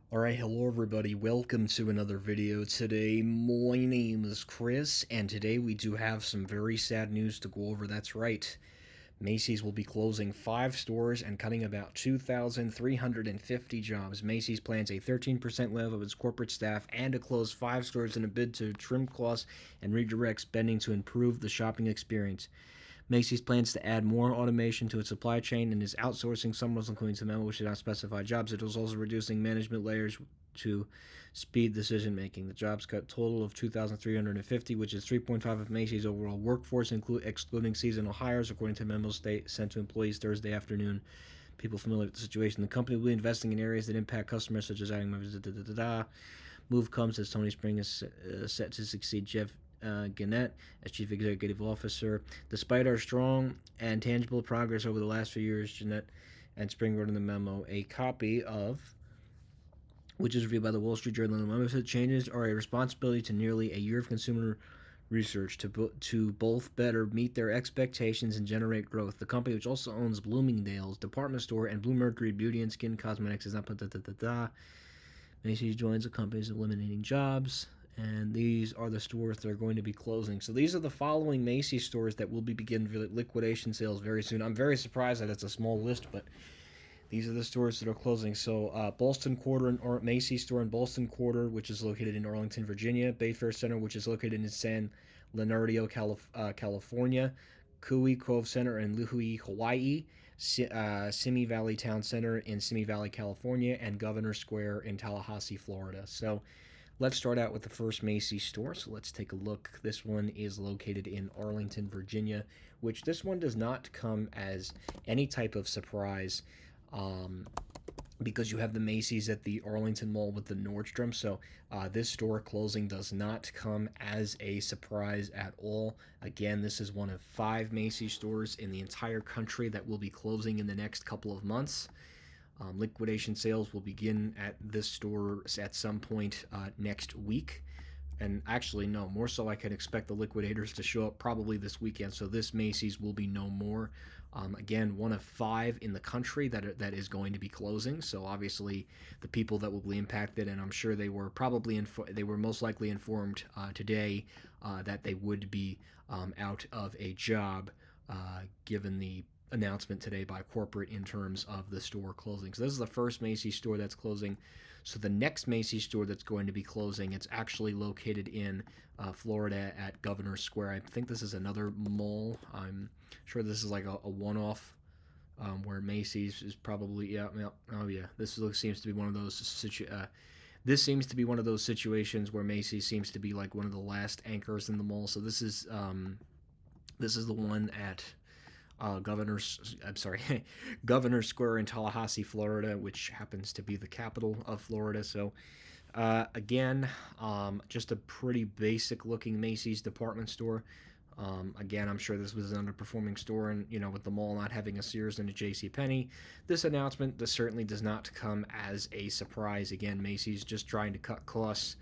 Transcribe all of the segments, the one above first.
Alright, hello everybody, welcome to another video today. My name is Chris, and today we do have some very sad news to go over. That's right, Macy's will be closing 5 stores and cutting about 2,350 jobs. Macy's plans a 13% layoff of its corporate staff and to close 5 stores in a bid to trim costs and redirect spending to improve the shopping experience. Macy's plans to add more automation to its supply chain and is outsourcing some roles, including some memo, which did not specify jobs. It was also reducing management layers to speed decision making. The jobs cut total of 2,350, which is 3.5 of Macy's overall workforce, excluding seasonal hires, according to a memo sent to employees Thursday afternoon. People familiar with the situation. The company will be investing in areas that impact customers, such as adding members. Move comes as Tony Spring is set to succeed Jeff Gannett as Chief Executive Officer. Despite our strong and tangible progress over the last few years, Jeanette and Spring wrote in the memo, a copy of which is reviewed by the Wall Street Journal. The memo said changes are a responsibility to nearly a year of consumer research to both better meet their expectations and generate growth. The company, which also owns Bloomingdale's department store and Blue Mercury Beauty and Skin Cosmetics, is not Macy's joins the companies eliminating jobs, and these are the stores that are going to be closing. So these are the following Macy's stores that will be begin liquidation sales very soon. I'm very surprised that it's a small list, but these are the stores that are closing. So Ballston Quarter or Macy's store in Ballston Quarter, which is located in Arlington, Virginia. Bayfair Center, which is located in San Leonardo, California. Kui Cove Center in Lihue, Hawaii. Simi Valley Town Center in Simi Valley, California, and Governor Square in Tallahassee, Florida. So let's start out with the first Macy's store. So let's take a look. This one is located in Arlington, Virginia, which this one does not come as any type of surprise. Um, because you have the Macy's at the Arlington Mall with the Nordstrom. So this store closing does not come as a surprise at all. Again, this is one of 5 Macy's stores in the entire country that will be closing in the next couple of months. Liquidation sales will begin at this store at some point next week. And actually, no, more so I can expect the liquidators to show up probably this weekend. So this Macy's will be no more. Again, one of 5 in the country that is going to be closing. So obviously, the people that will be impacted, and I'm sure they were they were most likely informed today that they would be out of a job, given the announcement today by corporate in terms of the store closing. So this is the first Macy's store that's closing. So the next Macy's store that's going to be closing, it's actually located in Florida at Governor Square. I think this is another mall. I'm sure this is like a one-off where Macy's is probably oh yeah. Seems to be one of those this seems to be one of those situations where Macy's seems to be like one of the last anchors in the mall. So this is the one at Governor Square in Tallahassee, Florida, which happens to be the capital of Florida. So, again, just a pretty basic looking Macy's department store. Again, I'm sure this was an underperforming store, and with the mall not having a Sears and a J.C. Penney, this certainly does not come as a surprise. Again, Macy's just trying to cut costs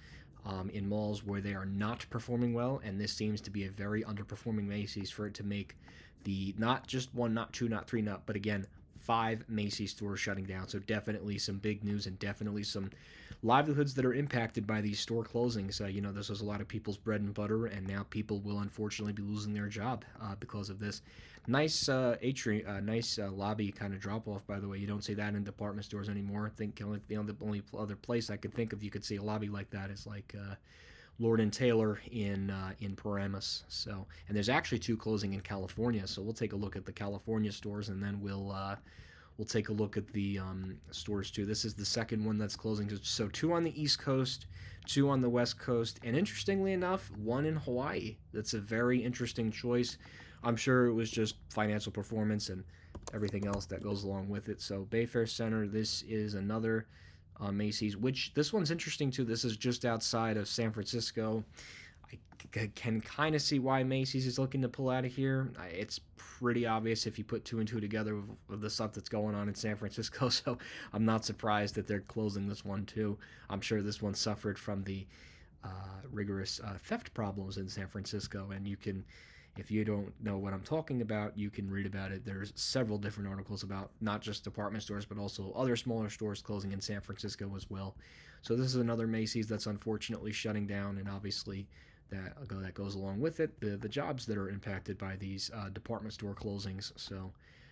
in malls where they are not performing well, and this seems to be a very underperforming Macy's for it to make the not just 1, not 2, not 3, but again 5 Macy's stores shutting down. So definitely some big news and definitely some livelihoods that are impacted by these store closings. This was a lot of people's bread and butter, and now people will unfortunately be losing their job because of this. Nice nice lobby kind of drop off. By the way, you don't see that in department stores anymore. I think the only other place I could think of you could see a lobby like that is like Lord and Taylor in Paramus. So, and there's actually 2 closing in California. So we'll take a look at the California stores, and then we'll take a look at the stores too. This is the second one that's closing. So 2 on the East Coast, 2 on the West Coast, and interestingly enough, 1 in Hawaii. That's a very interesting choice. I'm sure it was just financial performance and everything else that goes along with it. So Bayfair Center, this is another Macy's, which this one's interesting too. This is just outside of San Francisco. I can kind of see why Macy's is looking to pull out of here. It's pretty obvious if you put 2 and 2 together with the stuff that's going on in San Francisco. So I'm not surprised that they're closing this one too. I'm sure this one suffered from the rigorous theft problems in San Francisco, and you can If you don't know what I'm talking about, you can read about it. There's several different articles about not just department stores, but also other smaller stores closing in San Francisco as well. So this is another Macy's that's unfortunately shutting down, and obviously that goes along with it the jobs that are impacted by these department store closings. So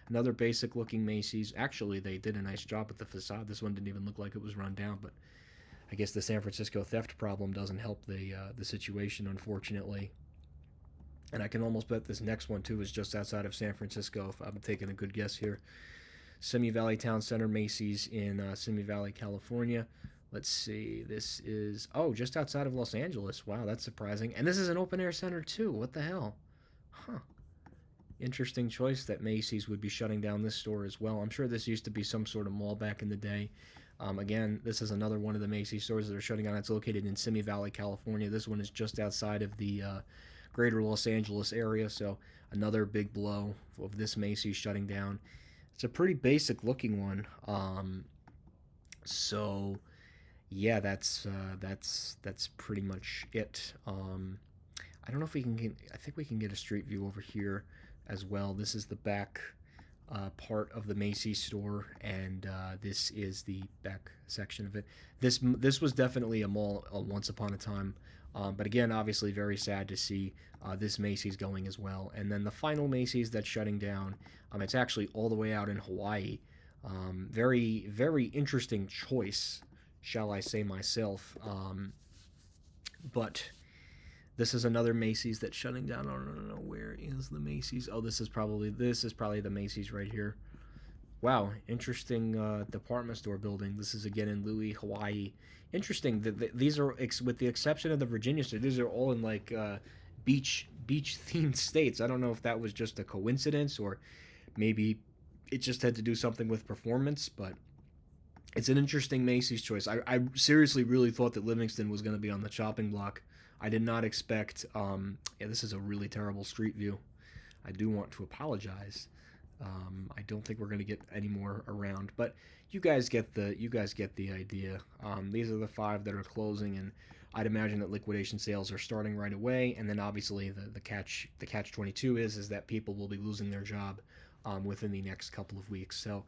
another basic looking Macy's. Actually, they did a nice job with the facade. This one didn't even look like it was run down, but I guess the San Francisco theft problem doesn't help the situation, unfortunately. And I can almost bet this next one too is just outside of San Francisco, if I'm taking a good guess here. Simi Valley Town Center Macy's in Simi Valley, California. Let's see. This is just outside of Los Angeles. Wow, that's surprising. And this is an open air center too. What the hell? Huh. Interesting choice that Macy's would be shutting down this store as well. I'm sure this used to be some sort of mall back in the day. Again, this is another one of the Macy's stores that are shutting down. It's located in Simi Valley, California. This one is just outside of the greater Los Angeles area, so another big blow of this Macy's shutting down. It's a pretty basic looking one. So yeah, that's pretty much it. I don't know if we can get. I think we can get a street view over here as well. This is the back part of the Macy's store, and this is the back section of it. This was definitely a mall once upon a time, but again, obviously very sad to see this Macy's going as well. And then the final Macy's that's shutting down, it's actually all the way out in Hawaii. Very, very interesting choice, shall I say myself. But this is another Macy's that's shutting down. I don't know, where is the Macy's. Oh, this is probably the Macy's right here. Wow, interesting department store building. This is again in Louis, Hawaii. Interesting. These are, with the exception of the Virginia state, these are all in like beach themed states. I don't know if that was just a coincidence or maybe it just had to do something with performance, but it's an interesting Macy's choice. I seriously really thought that Livingston was going to be on the chopping block. I did not expect. Yeah, this is a really terrible street view. I do want to apologize. I don't think we're going to get any more around, but you guys get the idea. These are the 5 that are closing, and I'd imagine that liquidation sales are starting right away. And then obviously the catch 22 is that people will be losing their job within the next couple of weeks. So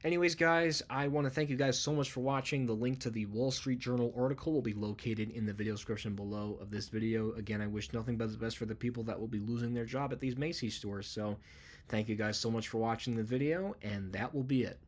anyways, guys, I want to thank you guys so much for watching. The link to the Wall Street Journal article will be located in the video description below of this video. Again, I wish nothing but the best for the people that will be losing their job at these Macy's stores. So thank you guys so much for watching the video, and that will be it.